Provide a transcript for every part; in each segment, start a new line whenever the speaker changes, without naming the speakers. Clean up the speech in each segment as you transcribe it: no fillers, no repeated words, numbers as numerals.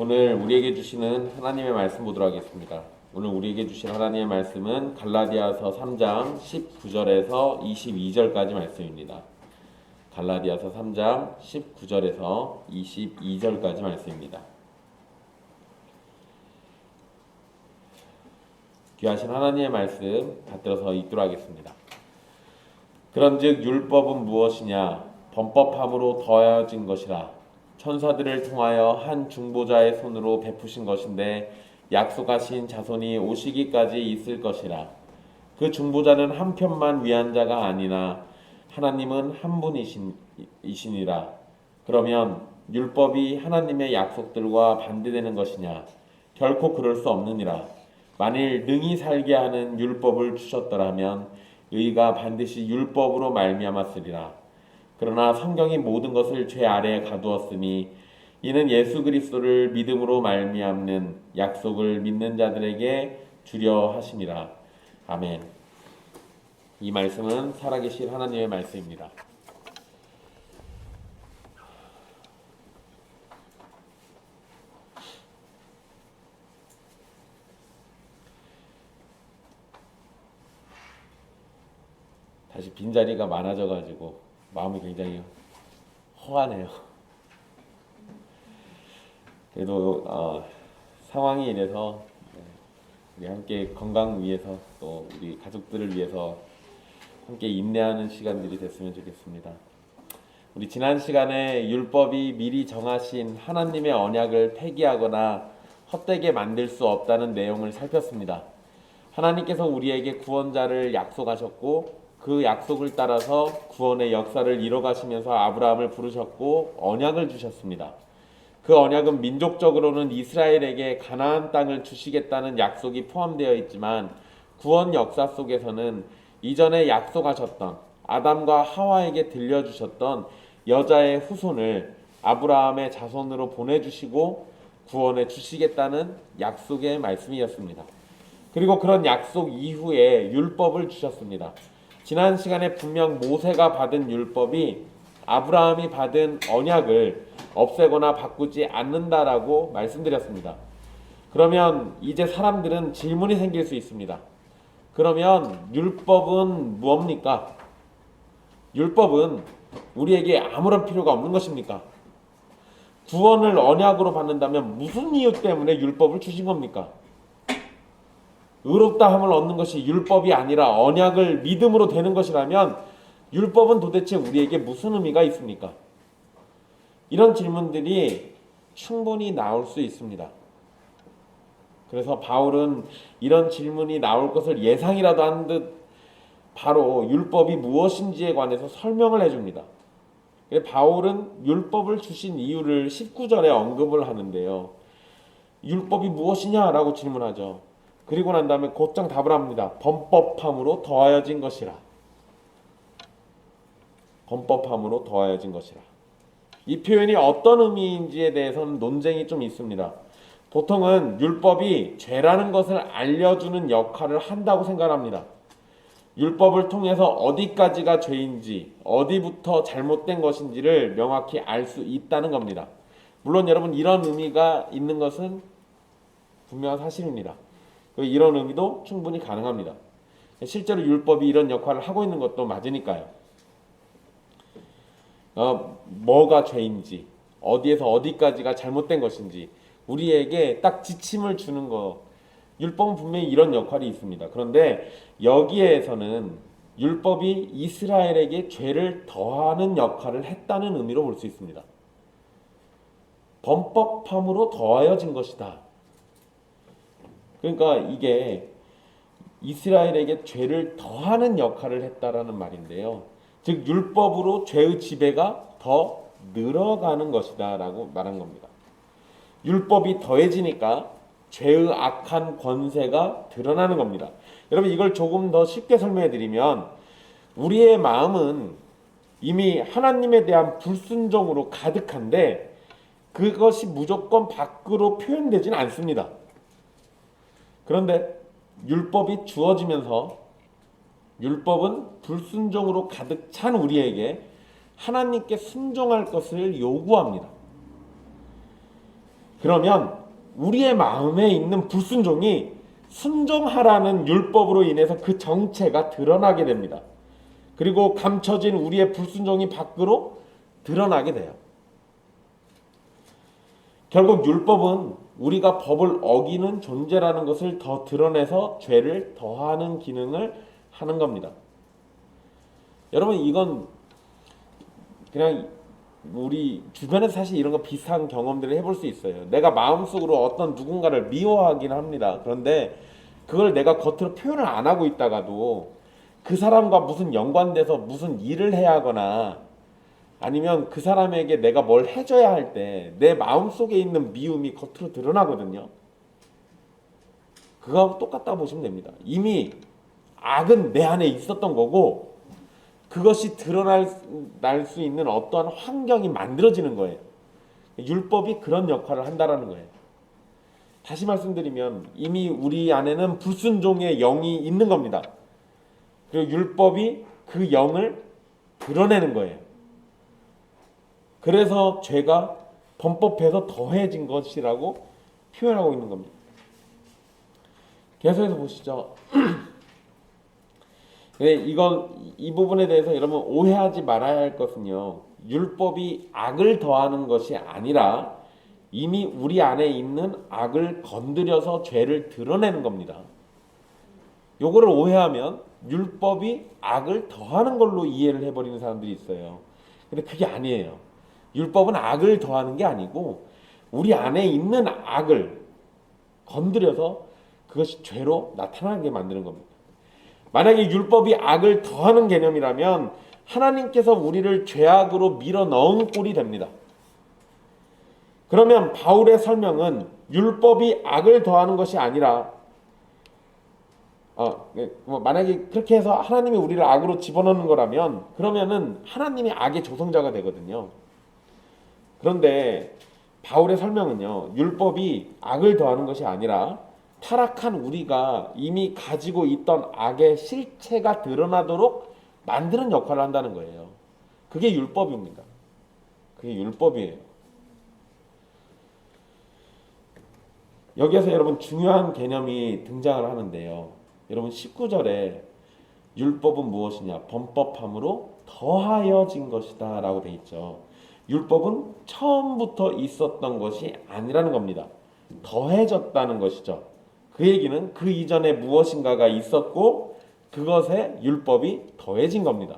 오늘 우리에게 주시는 하나님의 말씀 보도록 하겠습니다. 오늘 우리에게 주신 하나님의 말씀은 갈라디아서 3장 19절에서 22절까지 말씀입니다. 갈라디아서 3장 19절에서 22절까지 말씀입니다. 귀하신 하나님의 말씀 받들어서 읽도록 하겠습니다. 그런즉 율법은 무엇이냐? 범법함으로 더하여진 것이라. 천사들을 통하여 한 중보자의 손으로 베푸신 것인데 약속하신 자손이 오시기까지 있을 것이라. 그 중보자는 한 편만 위한 자가 아니나 하나님은 한 분이시니라. 그러면 율법이 하나님의 약속들과 반대되는 것이냐? 결코 그럴 수 없느니라. 만일 능히 살게 하는 율법을 주셨더라면 의가 반드시 율법으로 말미암았으리라. 그러나 성경이 모든 것을 죄 아래에 가두었으니 이는 예수 그리스도를 믿음으로 말미암는 약속을 믿는 자들에게 주려 하심이라. 아멘. 이 말씀은 살아계신 하나님의 말씀입니다. 다시 빈자리가 많아져가지고 마음이 굉장히 허하네요. 그래도 상황이 이래서 우리 함께 건강 위해서 또 우리 가족들을 위해서 함께 인내하는 시간들이 됐으면 좋겠습니다. 우리 지난 시간에 율법이 미리 정하신 하나님의 언약을 폐기하거나 헛되게 만들 수 없다는 내용을 살폈습니다. 하나님께서 우리에게 구원자를 약속하셨고 그 약속을 따라서 구원의 역사를 이뤄가시면서 아브라함을 부르셨고 언약을 주셨습니다. 그 언약은 민족적으로는 이스라엘에게 가나안 땅을 주시겠다는 약속이 포함되어 있지만 구원 역사 속에서는 이전에 약속하셨던 아담과 하와에게 들려주셨던 여자의 후손을 아브라함의 자손으로 보내주시고 구원해 주시겠다는 약속의 말씀이었습니다. 그리고 그런 약속 이후에 율법을 주셨습니다. 지난 시간에 분명 모세가 받은 율법이 아브라함이 받은 언약을 없애거나 바꾸지 않는다라고 말씀드렸습니다. 그러면 이제 사람들은 질문이 생길 수 있습니다. 그러면 율법은 무엇입니까? 율법은 우리에게 아무런 필요가 없는 것입니까? 구원을 언약으로 받는다면 무슨 이유 때문에 율법을 주신 겁니까? 의롭다함을 얻는 것이 율법이 아니라 언약을 믿음으로 되는 것이라면 율법은 도대체 우리에게 무슨 의미가 있습니까? 이런 질문들이 충분히 나올 수 있습니다. 그래서 바울은 이런 질문이 나올 것을 예상이라도 한 듯 바로 율법이 무엇인지에 관해서 설명을 해줍니다. 바울은 율법을 주신 이유를 19절에 언급을 하는데요. 율법이 무엇이냐라고 질문하죠. 그리고 난 다음에 곧장 답을 합니다. 범법함으로 더하여진 것이라. 범법함으로 더하여진 것이라. 이 표현이 어떤 의미인지에 대해서는 논쟁이 좀 있습니다. 보통은 율법이 죄라는 것을 알려주는 역할을 한다고 생각합니다. 율법을 통해서 어디까지가 죄인지, 어디부터 잘못된 것인지를 명확히 알 수 있다는 겁니다. 물론 여러분 이런 의미가 있는 것은 분명한 사실입니다. 이런 의미도 충분히 가능합니다. 실제로 율법이 이런 역할을 하고 있는 것도 맞으니까요. 뭐가 죄인지, 어디에서 어디까지가 잘못된 것인지 우리에게 딱 지침을 주는 것. 율법은 분명히 이런 역할이 있습니다. 그런데 여기에서는 율법이 이스라엘에게 죄를 더하는 역할을 했다는 의미로 볼 수 있습니다. 범법함으로 더하여진 것이다. 그러니까 이게 이스라엘에게 죄를 더하는 역할을 했다라는 말인데요. 즉 율법으로 죄의 지배가 더 늘어가는 것이다 라고 말한 겁니다. 율법이 더해지니까 죄의 악한 권세가 드러나는 겁니다. 여러분 이걸 조금 더 쉽게 설명해 드리면 우리의 마음은 이미 하나님에 대한 불순종으로 가득한데 그것이 무조건 밖으로 표현되지는 않습니다. 그런데 율법이 주어지면서 율법은 불순종으로 가득 찬 우리에게 하나님께 순종할 것을 요구합니다. 그러면 우리의 마음에 있는 불순종이 순종하라는 율법으로 인해서 그 정체가 드러나게 됩니다. 그리고 감춰진 우리의 불순종이 밖으로 드러나게 돼요. 결국 율법은 우리가 법을 어기는 존재라는 것을 더 드러내서 죄를 더하는 기능을 하는 겁니다. 여러분, 이건 그냥 우리 주변에서 사실 이런 거 비슷한 경험들을 해볼 수 있어요. 내가 마음속으로 어떤 누군가를 미워하긴 합니다. 그런데 그걸 내가 겉으로 표현을 안 하고 있다가도 그 사람과 무슨 연관돼서 무슨 일을 해야 하거나 아니면 그 사람에게 내가 뭘 해줘야 할 때 내 마음속에 있는 미움이 겉으로 드러나거든요. 그거하고 똑같다고 보시면 됩니다. 이미 악은 내 안에 있었던 거고 그것이 드러날 수 있는 어떠한 환경이 만들어지는 거예요. 율법이 그런 역할을 한다라는 거예요. 다시 말씀드리면 이미 우리 안에는 불순종의 영이 있는 겁니다. 그리고 율법이 그 영을 드러내는 거예요. 그래서 죄가 범법해서 더해진 것이라고 표현하고 있는 겁니다. 계속해서 보시죠. 이 부분에 대해서 여러분 오해하지 말아야 할 것은요. 율법이 악을 더하는 것이 아니라 이미 우리 안에 있는 악을 건드려서 죄를 드러내는 겁니다. 요거를 오해하면 율법이 악을 더하는 걸로 이해를 해버리는 사람들이 있어요. 근데 그게 아니에요. 율법은 악을 더하는 게 아니고 우리 안에 있는 악을 건드려서 그것이 죄로 나타나게 만드는 겁니다. 만약에 율법이 악을 더하는 개념이라면 하나님께서 우리를 죄악으로 밀어 넣은 꼴이 됩니다. 그러면 바울의 설명은 율법이 악을 더하는 것이 아니라 만약에 그렇게 해서 하나님이 우리를 악으로 집어넣는 거라면 그러면은 하나님이 악의 조성자가 되거든요. 그런데 바울의 설명은요, 율법이 악을 더하는 것이 아니라 타락한 우리가 이미 가지고 있던 악의 실체가 드러나도록 만드는 역할을 한다는 거예요. 그게 율법입니다. 그게 율법이에요. 여기에서 여러분 중요한 개념이 등장을 하는데요. 여러분 19절에 율법은 무엇이냐? 범법함으로 더하여진 것이다 라고 돼 있죠. 율법은 처음부터 있었던 것이 아니라는 겁니다. 더해졌다는 것이죠. 그 얘기는 그 이전에 무엇인가가 있었고 그것에 율법이 더해진 겁니다.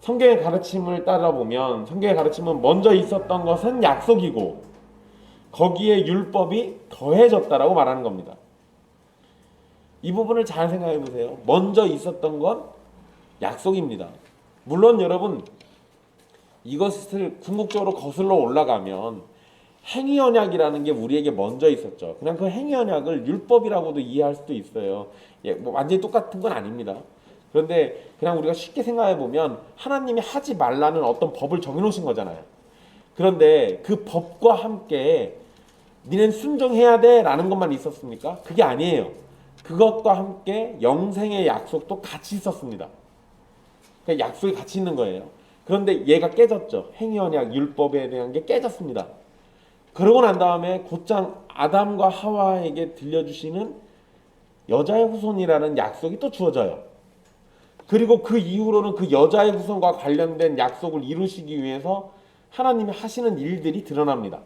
성경의 가르침을 따라보면 성경의 가르침은 먼저 있었던 것은 약속이고 거기에 율법이 더해졌다라고 말하는 겁니다. 이 부분을 잘 생각해 보세요. 먼저 있었던 건 약속입니다. 물론 여러분 이것을 궁극적으로 거슬러 올라가면 행위언약이라는 게 우리에게 먼저 있었죠. 그냥 그 행위언약을 율법이라고도 이해할 수도 있어요. 뭐 완전히 똑같은 건 아닙니다. 그런데 그냥 우리가 쉽게 생각해 보면 하나님이 하지 말라는 어떤 법을 정해놓으신 거잖아요. 그런데 그 법과 함께 니는 순종해야 돼 라는 것만 있었습니까? 그게 아니에요. 그것과 함께 영생의 약속도 같이 있었습니다. 그러니까 약속이 같이 있는 거예요. 그런데 얘가 깨졌죠. 행위언약 율법에 대한 게 깨졌습니다. 그러고 난 다음에 곧장 아담과 하와에게 들려주시는 여자의 후손이라는 약속이 또 주어져요. 그리고 그 이후로는 그 여자의 후손과 관련된 약속을 이루시기 위해서 하나님이 하시는 일들이 드러납니다.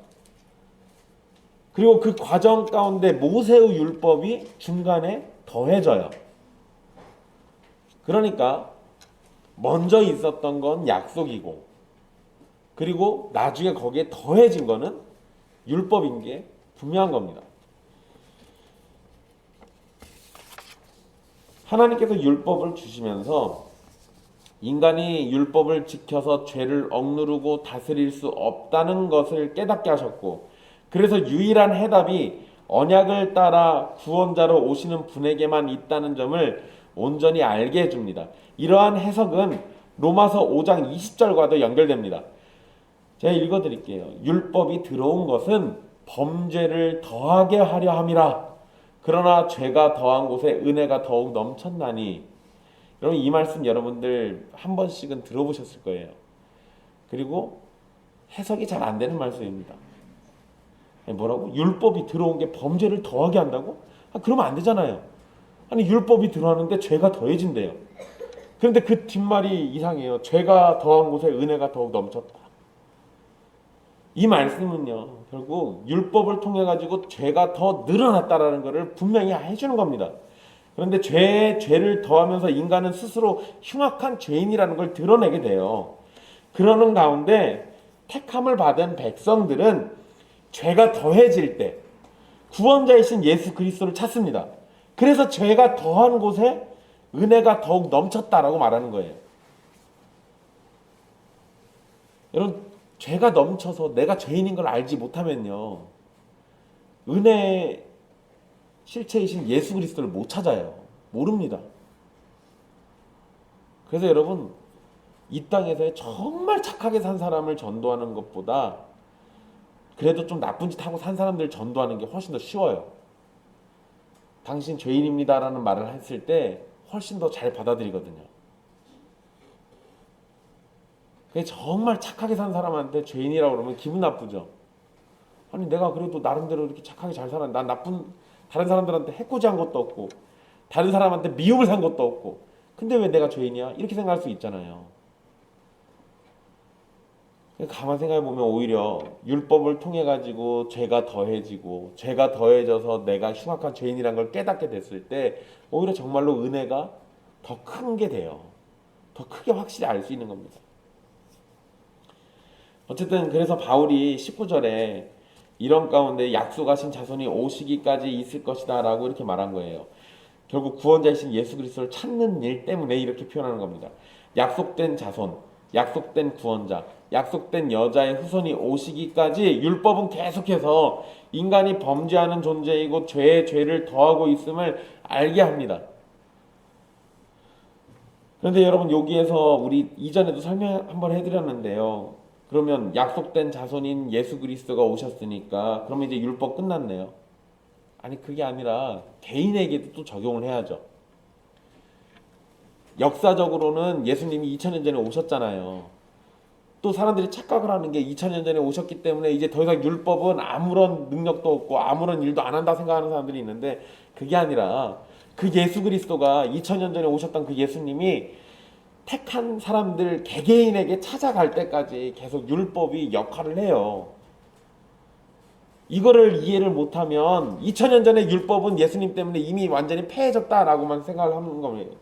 그리고 그 과정 가운데 모세의 율법이 중간에 더해져요. 그러니까 먼저 있었던 건 약속이고 그리고 나중에 거기에 더해진 거는 율법인 게 분명한 겁니다. 하나님께서 율법을 주시면서 인간이 율법을 지켜서 죄를 억누르고 다스릴 수 없다는 것을 깨닫게 하셨고 그래서 유일한 해답이 언약을 따라 구원자로 오시는 분에게만 있다는 점을 온전히 알게 해줍니다. 이러한 해석은 로마서 5장 20절과도 연결됩니다. 제가 읽어드릴게요. 율법이 들어온 것은 범죄를 더하게 하려 함이라. 그러나 죄가 더한 곳에 은혜가 더욱 넘쳤나니. 여러분 이 말씀 여러분들 한 번씩은 들어보셨을 거예요. 그리고 해석이 잘 안 되는 말씀입니다. 아니, 뭐라고? 율법이 들어온 게 범죄를 더하게 한다고? 그러면 안 되잖아요. 아니 율법이 들어왔는데 죄가 더해진대요. 그런데 그 뒷말이 이상해요. 죄가 더한 곳에 은혜가 더욱 넘쳤다. 이 말씀은요, 결국 율법을 통해 가지고 죄가 더 늘어났다라는 것을 분명히 해주는 겁니다. 그런데 죄를 더하면서 인간은 스스로 흉악한 죄인이라는 걸 드러내게 돼요. 그러는 가운데 택함을 받은 백성들은 죄가 더해질 때 구원자이신 예수 그리스도를 찾습니다. 그래서 죄가 더한 곳에 은혜가 더욱 넘쳤다라고 말하는 거예요. 여러분, 죄가 넘쳐서 내가 죄인인 걸 알지 못하면요, 은혜 실체이신 예수 그리스도를 못 찾아요. 모릅니다. 그래서 여러분, 이 땅에서 정말 착하게 산 사람을 전도하는 것보다 그래도 좀 나쁜 짓 하고 산 사람들 전도하는 게 훨씬 더 쉬워요. 당신 죄인입니다라는 말을 했을 때 훨씬 더 잘 받아들이거든요. 정말 착하게 산 사람한테 죄인이라고 그러면 기분 나쁘죠. 아니 내가 그래도 나름대로 이렇게 착하게 잘 살았는데 난 다른 사람들한테 해코지한 것도 없고 다른 사람한테 미움을 산 것도 없고 근데 왜 내가 죄인이야? 이렇게 생각할 수 있잖아요. 가만 생각해보면 오히려 율법을 통해 가지고 죄가 더해지고 죄가 더해져서 내가 흉악한 죄인이라는 걸 깨닫게 됐을 때 오히려 정말로 은혜가 더 큰 게 돼요. 더 크게 확실히 알 수 있는 겁니다. 어쨌든 그래서 바울이 19절에 이런 가운데 약속하신 자손이 오시기까지 있을 것이다 라고 이렇게 말한 거예요. 결국 구원자이신 예수 그리스도를 찾는 일 때문에 이렇게 표현하는 겁니다. 약속된 자손, 약속된 구원자, 약속된 여자의 후손이 오시기까지 율법은 계속해서 인간이 범죄하는 존재이고 죄에 죄를 더하고 있음을 알게 합니다. 그런데 여러분 여기에서 우리 이전에도 설명 한번 해드렸는데요. 그러면 약속된 자손인 예수 그리스도가 오셨으니까 그러면 이제 율법 끝났네요. 아니 그게 아니라 개인에게도 또 적용을 해야죠. 역사적으로는 예수님이 2000년 전에 오셨잖아요. 또 사람들이 착각을 하는 게 2000년 전에 오셨기 때문에 이제 더 이상 율법은 아무런 능력도 없고 아무런 일도 안 한다 생각하는 사람들이 있는데 그게 아니라 그 예수 그리스도가 2000년 전에 오셨던 그 예수님이 택한 사람들 개개인에게 찾아갈 때까지 계속 율법이 역할을 해요. 이거를 이해를 못하면 2000년 전에 율법은 예수님 때문에 이미 완전히 폐해졌다라고만 생각을 하는 겁니다.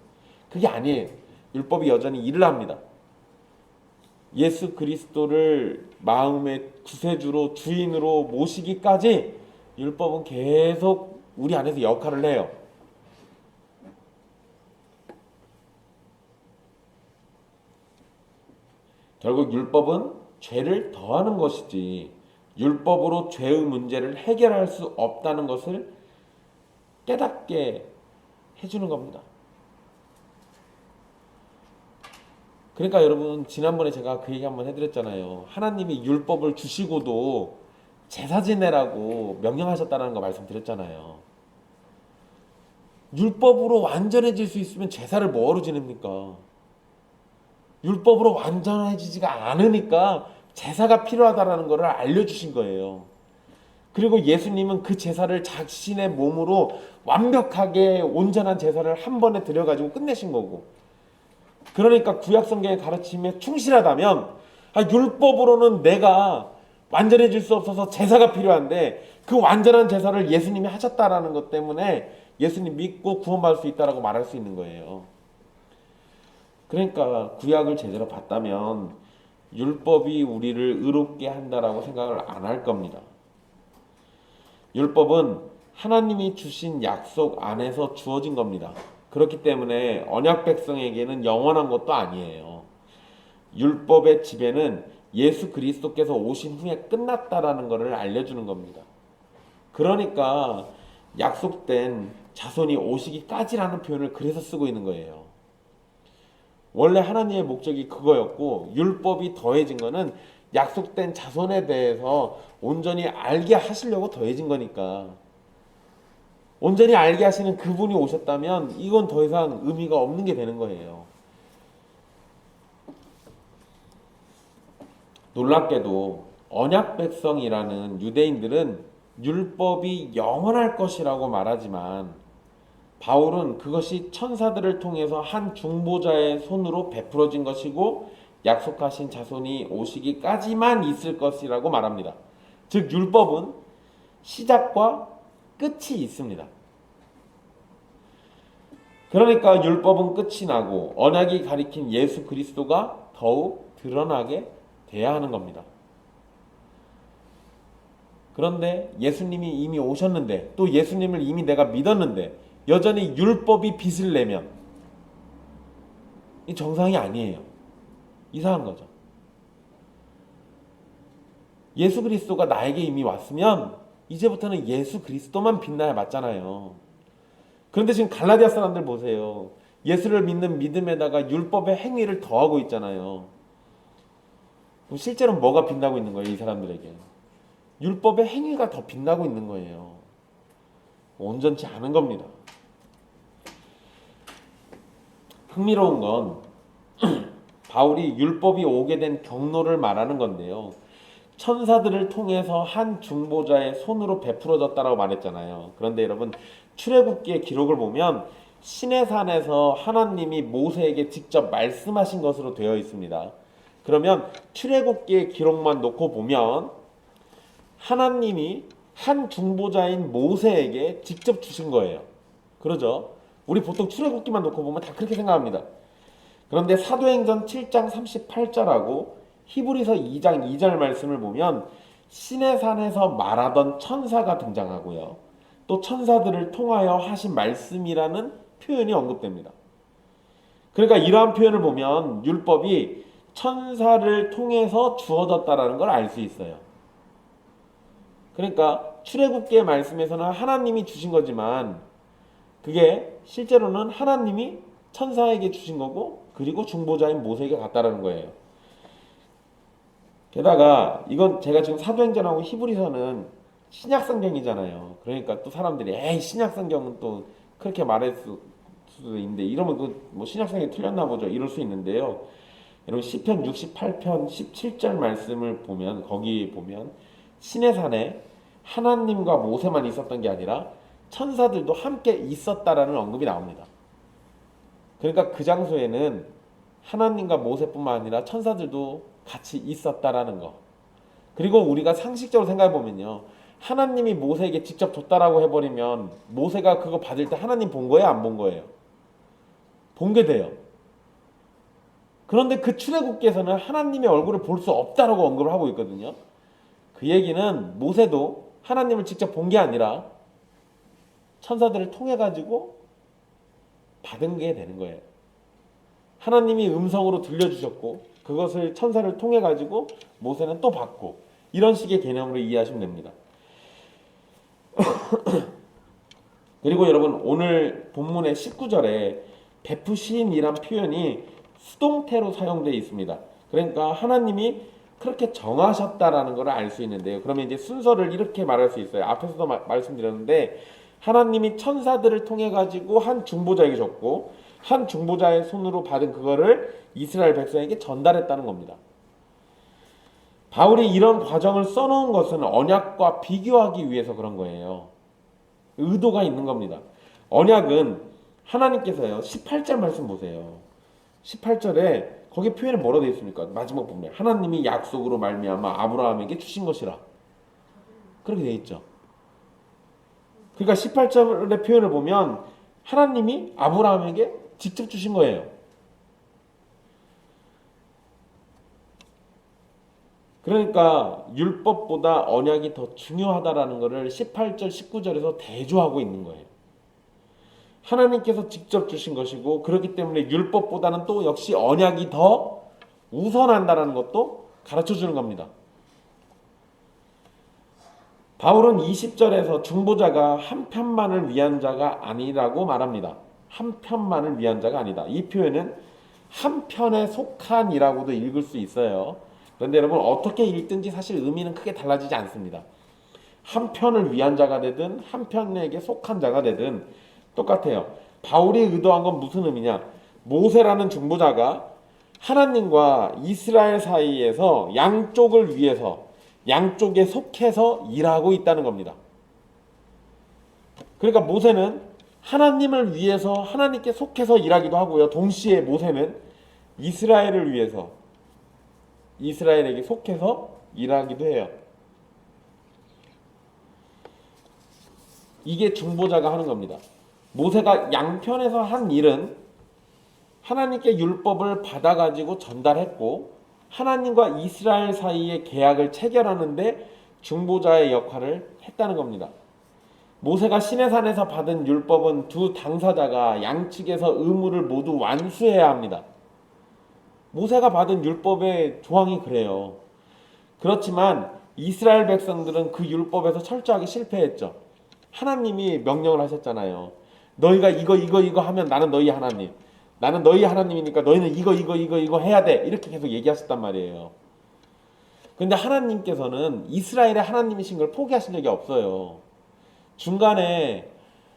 그게 아니에요. 율법이 여전히 일을 합니다. 예수 그리스도를 마음의 구세주로 주인으로 모시기까지 율법은 계속 우리 안에서 역할을 해요. 결국 율법은 죄를 더하는 것이지 율법으로 죄의 문제를 해결할 수 없다는 것을 깨닫게 해주는 겁니다. 그러니까 여러분 지난번에 제가 그 얘기 한번 해드렸잖아요. 하나님이 율법을 주시고도 제사 지내라고 명령하셨다는 거 말씀드렸잖아요. 율법으로 완전해질 수 있으면 제사를 뭐하러 지냅니까? 율법으로 완전해지지가 않으니까 제사가 필요하다라는 것을 알려주신 거예요. 그리고 예수님은 그 제사를 자신의 몸으로 완벽하게 온전한 제사를 한 번에 드려가지고 끝내신 거고, 그러니까 구약성경의 가르침에 충실하다면 율법으로는 내가 완전해질 수 없어서 제사가 필요한데 그 완전한 제사를 예수님이 하셨다라는 것 때문에 예수님 믿고 구원받을 수 있다라고 말할 수 있는 거예요. 그러니까 구약을 제대로 봤다면 율법이 우리를 의롭게 한다라고 생각을 안 할 겁니다. 율법은 하나님이 주신 약속 안에서 주어진 겁니다. 그렇기 때문에 언약 백성에게는 영원한 것도 아니에요. 율법의 지배는 예수 그리스도께서 오신 후에 끝났다라는 것을 알려주는 겁니다. 그러니까 약속된 자손이 오시기까지라는 표현을 그래서 쓰고 있는 거예요. 원래 하나님의 목적이 그거였고 율법이 더해진 거는 약속된 자손에 대해서 온전히 알게 하시려고 더해진 거니까, 온전히 알게 하시는 그분이 오셨다면 이건 더 이상 의미가 없는 게 되는 거예요. 놀랍게도 언약 백성이라는 유대인들은 율법이 영원할 것이라고 말하지만 바울은 그것이 천사들을 통해서 한 중보자의 손으로 베풀어진 것이고 약속하신 자손이 오시기까지만 있을 것이라고 말합니다. 즉 율법은 시작과 끝이 있습니다. 그러니까 율법은 끝이 나고 언약이 가리킨 예수 그리스도가 더욱 드러나게 돼야 하는 겁니다. 그런데 예수님이 이미 오셨는데 또 예수님을 이미 내가 믿었는데 여전히 율법이 빚을 내면 이 정상이 아니에요. 이상한 거죠. 예수 그리스도가 나에게 이미 왔으면 이제부터는 예수 그리스도만 빛나야 맞잖아요. 그런데 지금 갈라디아 사람들 보세요. 예수를 믿는 믿음에다가 율법의 행위를 더하고 있잖아요. 그럼 실제로 뭐가 빛나고 있는 거예요, 이 사람들에게? 율법의 행위가 더 빛나고 있는 거예요. 온전치 않은 겁니다. 흥미로운 건 바울이 율법이 오게 된 경로를 말하는 건데요. 천사들을 통해서 한 중보자의 손으로 베풀어졌다라고 말했잖아요. 그런데 여러분 출애굽기의 기록을 보면 시내산에서 하나님이 모세에게 직접 말씀하신 것으로 되어 있습니다. 그러면 출애굽기의 기록만 놓고 보면 하나님이 한 중보자인 모세에게 직접 주신 거예요. 그러죠? 우리 보통 출애굽기만 놓고 보면 다 그렇게 생각합니다. 그런데 사도행전 7장 38절하고 히브리서 2장 2절 말씀을 보면 시내산에서 말하던 천사가 등장하고요. 또 천사들을 통하여 하신 말씀이라는 표현이 언급됩니다. 그러니까 이러한 표현을 보면 율법이 천사를 통해서 주어졌다라는 걸 알 수 있어요. 그러니까 출애굽기의 말씀에서는 하나님이 주신 거지만 그게 실제로는 하나님이 천사에게 주신 거고 그리고 중보자인 모세에게 갔다라는 거예요. 게다가 이건 제가 지금 사도행전하고 히브리서는 신약성경이잖아요. 그러니까 또 사람들이 에이 신약성경은 또 그렇게 말할 수도 있는데 이러면 그 뭐 신약성경이 틀렸나 보죠. 이럴 수 있는데요. 여러분 시편 68편 17절 말씀을 보면 거기 보면 시내산에 하나님과 모세만 있었던 게 아니라 천사들도 함께 있었다라는 언급이 나옵니다. 그러니까 그 장소에는 하나님과 모세뿐만 아니라 천사들도 같이 있었다라는 거. 그리고 우리가 상식적으로 생각해 보면요. 하나님이 모세에게 직접 줬다라고 해버리면 모세가 그거 받을 때 하나님 본 거예요? 안 본 거예요? 본 게 돼요. 그런데 그 출애굽기에서는 하나님의 얼굴을 볼 수 없다라고 언급을 하고 있거든요. 그 얘기는 모세도 하나님을 직접 본 게 아니라 천사들을 통해 가지고 받은 게 되는 거예요. 하나님이 음성으로 들려주셨고 그것을 천사를 통해 가지고 모세는 또 받고 이런 식의 개념으로 이해하시면 됩니다. 그리고 여러분 오늘 본문의 19절에 베푸심이란 표현이 수동태로 사용되어 있습니다. 그러니까 하나님이 그렇게 정하셨다라는 걸 알 수 있는데요. 그러면 이제 순서를 이렇게 말할 수 있어요. 앞에서도 말씀드렸는데 하나님이 천사들을 통해 가지고 한 중보자에게 줬고 한 중보자의 손으로 받은 그거를 이스라엘 백성에게 전달했다는 겁니다. 바울이 이런 과정을 써놓은 것은 언약과 비교하기 위해서 그런 거예요. 의도가 있는 겁니다. 언약은 하나님께서요. 18절 말씀 보세요. 18절에 거기 표현이 뭐라고 되어 있습니까? 마지막 부분에 하나님이 약속으로 말미암아 아브라함에게 주신 것이라 그렇게 되어 있죠. 그러니까 18절의 표현을 보면 하나님이 아브라함에게 직접 주신 거예요. 그러니까 율법보다 언약이 더 중요하다라는 것을 18절, 19절에서 대조하고 있는 거예요. 하나님께서 직접 주신 것이고 그렇기 때문에 율법보다는 또 역시 언약이 더 우선한다라는 것도 가르쳐주는 겁니다. 바울은 20절에서 중보자가 한 편만을 위한 자가 아니라고 말합니다. 한 편만을 위한 자가 아니다. 이 표현은 한 편에 속한이라고도 읽을 수 있어요. 그런데 여러분 어떻게 읽든지 사실 의미는 크게 달라지지 않습니다. 한 편을 위한 자가 되든 한 편에게 속한 자가 되든 똑같아요. 바울이 의도한 건 무슨 의미냐? 모세라는 중보자가 하나님과 이스라엘 사이에서 양쪽을 위해서 양쪽에 속해서 일하고 있다는 겁니다. 그러니까 모세는 하나님을 위해서 하나님께 속해서 일하기도 하고요. 동시에 모세는 이스라엘을 위해서 이스라엘에게 속해서 일하기도 해요. 이게 중보자가 하는 겁니다. 모세가 양편에서 한 일은 하나님께 율법을 받아가지고 전달했고 하나님과 이스라엘 사이의 계약을 체결하는데 중보자의 역할을 했다는 겁니다. 모세가 시내산에서 받은 율법은 두 당사자가 양측에서 의무를 모두 완수해야 합니다. 모세가 받은 율법의 조항이 그래요. 그렇지만 이스라엘 백성들은 그 율법에서 철저하게 실패했죠. 하나님이 명령을 하셨잖아요. 너희가 이거 하면 나는 너희 하나님. 나는 너희 하나님이니까 너희는 이거 해야 돼. 이렇게 계속 얘기하셨단 말이에요. 근데 하나님께서는 이스라엘의 하나님이신 걸 포기하신 적이 없어요. 중간에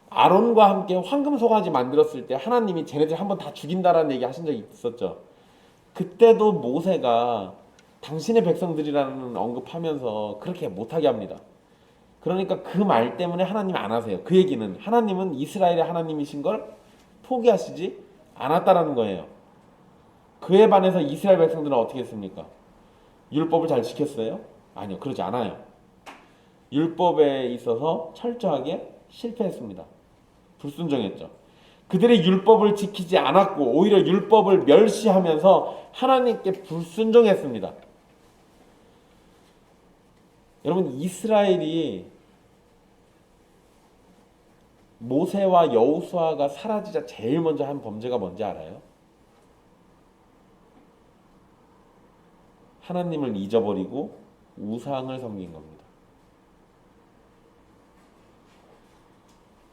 아론과 함께 황금 송아지 만들었을 때 하나님이 쟤네들 한번 다 죽인다라는 얘기 하신 적이 있었죠. 그때도 모세가 당신의 백성들이라는 언급하면서 그렇게 못하게 합니다. 그러니까 그 말 때문에 하나님이 안 하세요. 그 얘기는 하나님은 이스라엘의 하나님이신 걸 포기하시지 않았다라는 거예요. 그에 반해서 이스라엘 백성들은 어떻게 했습니까? 율법을 잘 지켰어요? 아니요, 그러지 않아요. 율법에 있어서 철저하게 실패했습니다. 불순종했죠. 그들의 율법을 지키지 않았고 오히려 율법을 멸시하면서 하나님께 불순종했습니다. 여러분, 이스라엘이 모세와 여호수아가 사라지자 제일 먼저 한 범죄가 뭔지 알아요? 하나님을 잊어버리고 우상을 섬긴 겁니다.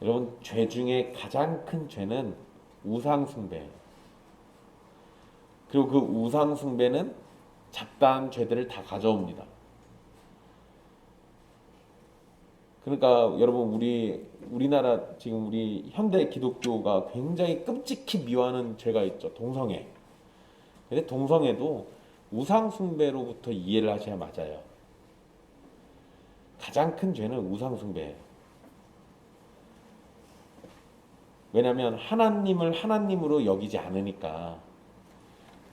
여러분, 죄 중에 가장 큰 죄는 우상 숭배예요. 그리고 그 우상 숭배는 잡다한 죄들을 다 가져옵니다. 그러니까 여러분, 우리나라 지금 우리 현대 기독교가 굉장히 끔찍히 미워하는 죄가 있죠. 동성애. 근데 동성애도 우상 숭배로부터 이해를 하셔야 맞아요. 가장 큰 죄는 우상 숭배예요. 왜냐하면 하나님을 하나님으로 여기지 않으니까.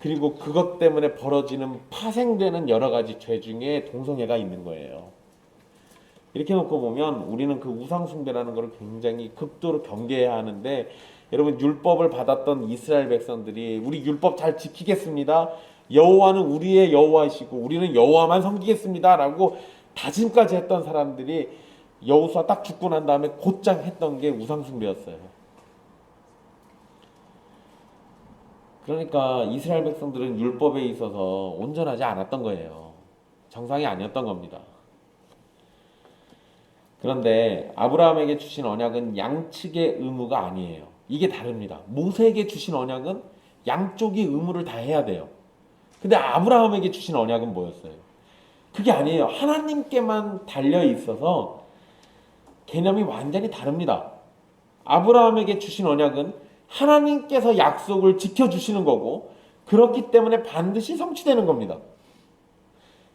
그리고 그것 때문에 벌어지는 파생되는 여러 가지 죄 중에 동성애가 있는 거예요. 이렇게 놓고 보면 우리는 그 우상 숭배라는 것을 굉장히 극도로 경계해야 하는데, 여러분, 율법을 받았던 이스라엘 백성들이 우리 율법 잘 지키겠습니다. 여호와는 우리의 여호와이시고 우리는 여호와만 섬기겠습니다라고 다짐까지 했던 사람들이 여호수아 딱 죽고 난 다음에 곧장 했던 게 우상 숭배였어요. 그러니까 이스라엘 백성들은 율법에 있어서 온전하지 않았던 거예요. 정상이 아니었던 겁니다. 그런데 아브라함에게 주신 언약은 양측의 의무가 아니에요. 이게 다릅니다. 모세에게 주신 언약은 양쪽이 의무를 다 해야 돼요. 근데 아브라함에게 주신 언약은 뭐였어요? 그게 아니에요. 하나님께만 달려 있어서 개념이 완전히 다릅니다. 아브라함에게 주신 언약은 하나님께서 약속을 지켜주시는 거고, 그렇기 때문에 반드시 성취되는 겁니다.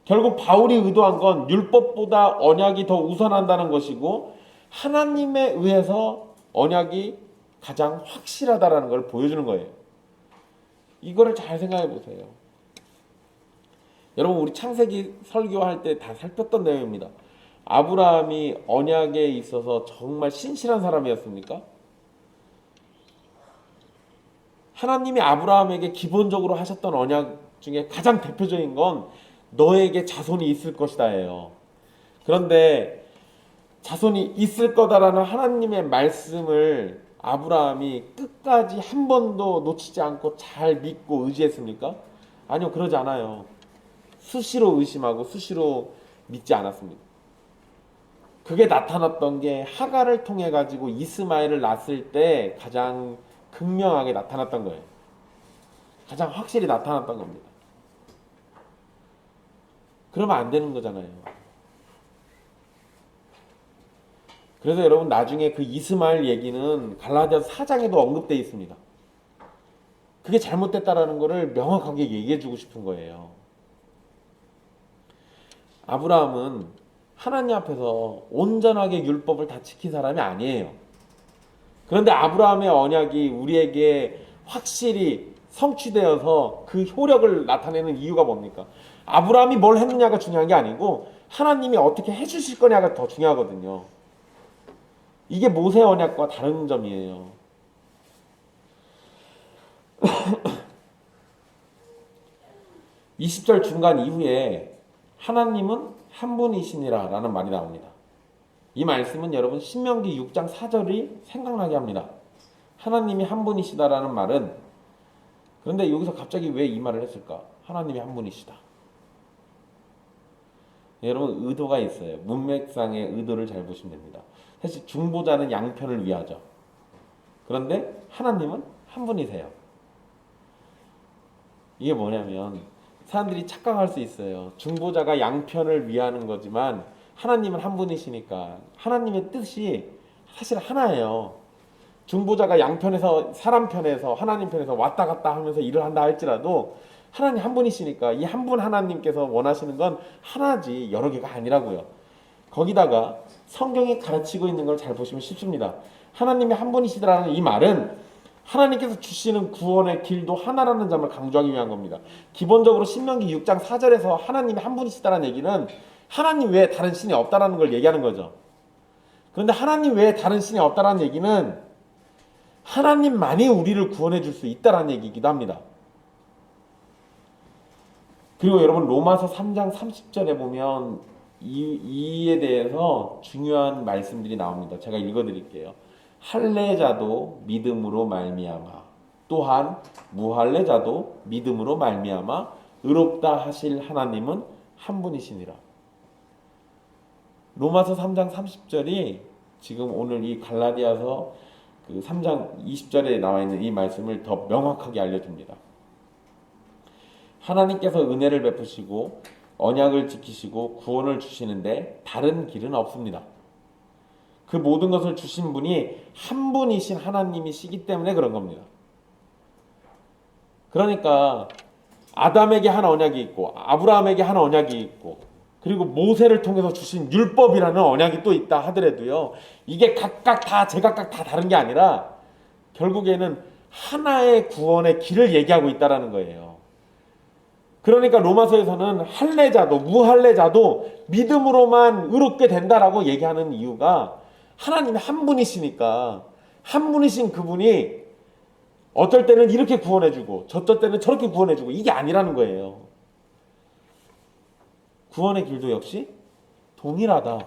결국 바울이 의도한 건 율법보다 언약이 더 우선한다는 것이고, 하나님에 의해서 언약이 가장 확실하다는 걸 보여주는 거예요. 이거를 잘 생각해 보세요. 여러분, 우리 창세기 설교할 때 다 살폈던 내용입니다. 아브라함이 언약에 있어서 정말 신실한 사람이었습니까? 하나님이 아브라함에게 기본적으로 하셨던 언약 중에 가장 대표적인 건 너에게 자손이 있을 것이다예요. 그런데 자손이 있을 거다라는 하나님의 말씀을 아브라함이 끝까지 한 번도 놓치지 않고 잘 믿고 의지했습니까? 아니요, 그러지 않아요. 수시로 의심하고 수시로 믿지 않았습니다. 그게 나타났던 게 하갈을 통해 가지고 이스마엘을 낳았을 때 가장 극명하게 나타났던 거예요. 가장 확실히 나타났던 겁니다. 그러면 안 되는 거잖아요. 그래서 여러분, 나중에 그 이스마엘 얘기는 갈라디아서 4장에도 언급되어 있습니다. 그게 잘못됐다라는 것을 명확하게 얘기해 주고 싶은 거예요. 아브라함은 하나님 앞에서 온전하게 율법을 다 지킨 사람이 아니에요. 그런데 아브라함의 언약이 우리에게 확실히 성취되어서 그 효력을 나타내는 이유가 뭡니까? 아브라함이 뭘 했느냐가 중요한 게 아니고 하나님이 어떻게 해주실 거냐가 더 중요하거든요. 이게 모세 언약과 다른 점이에요. 20절 중간 이후에 하나님은 한 분이시니라 라는 말이 나옵니다. 이 말씀은 여러분 신명기 6장 4절이 생각나게 합니다. 하나님이 한 분이시다라는 말은, 그런데 여기서 갑자기 왜 이 말을 했을까? 하나님이 한 분이시다. 여러분 의도가 있어요. 문맥상의 의도를 잘 보시면 됩니다. 사실 중보자는 양편을 위하죠. 그런데 하나님은 한 분이세요. 이게 뭐냐면 사람들이 착각할 수 있어요. 중보자가 양편을 위하는 거지만 하나님은 한 분이시니까 하나님의 뜻이 사실 하나예요. 중보자가 양편에서 사람 편에서 하나님 편에서 왔다 갔다 하면서 일을 한다 할지라도 하나님 한 분이시니까 이 한 분 하나님께서 원하시는 건 하나지 여러 개가 아니라고요. 거기다가 성경이 가르치고 있는 걸 잘 보시면 쉽습니다. 하나님이 한 분이시다라는 이 말은 하나님께서 주시는 구원의 길도 하나라는 점을 강조하기 위한 겁니다. 기본적으로 신명기 6장 4절에서 하나님이 한 분이시다라는 얘기는 하나님 외에 다른 신이 없다라는 걸 얘기하는 거죠. 그런데 하나님 외에 다른 신이 없다라는 얘기는 하나님만이 우리를 구원해 줄 수 있다라는 얘기이기도 합니다. 그리고 여러분 로마서 3장 30절에 보면 이에 대해서 중요한 말씀들이 나옵니다. 제가 읽어드릴게요. 할례자도 믿음으로 말미암아 또한 무할례자도 믿음으로 말미암아 의롭다 하실 하나님은 한 분이시니라. 로마서 3장 30절이 지금 오늘 이 갈라디아서 그 3장 20절에 나와 있는 이 말씀을 더 명확하게 알려줍니다. 하나님께서 은혜를 베푸시고 언약을 지키시고 구원을 주시는데 다른 길은 없습니다. 그 모든 것을 주신 분이 한 분이신 하나님이시기 때문에 그런 겁니다. 그러니까 아담에게 한 언약이 있고 아브라함에게 한 언약이 있고 그리고 모세를 통해서 주신 율법이라는 언약이 또 있다 하더라도요, 이게 각각 다 제각각 다 다른 게 아니라 결국에는 하나의 구원의 길을 얘기하고 있다라는 거예요. 그러니까 로마서에서는 할례자도 무할례자도 믿음으로만 의롭게 된다라고 얘기하는 이유가 하나님이 한 분이시니까 한 분이신 그분이 어떨 때는 이렇게 구원해주고 저떨 때는 저렇게 구원해주고 이게 아니라는 거예요. 구원의 길도 역시 동일하다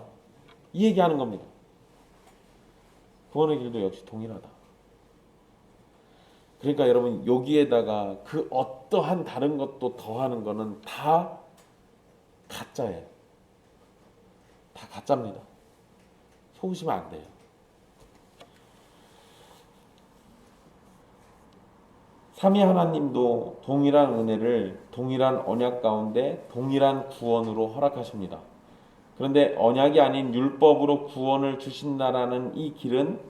이 얘기하는 겁니다. 구원의 길도 역시 동일하다. 그러니까 여러분 여기에다가 그 어떠한 다른 것도 더하는 거는 다 가짜예요. 다 가짜입니다. 속으시면 안 돼요. 삼위 하나님도 동일한 은혜를 동일한 언약 가운데 동일한 구원으로 허락하십니다. 그런데 언약이 아닌 율법으로 구원을 주신다라는 이 길은,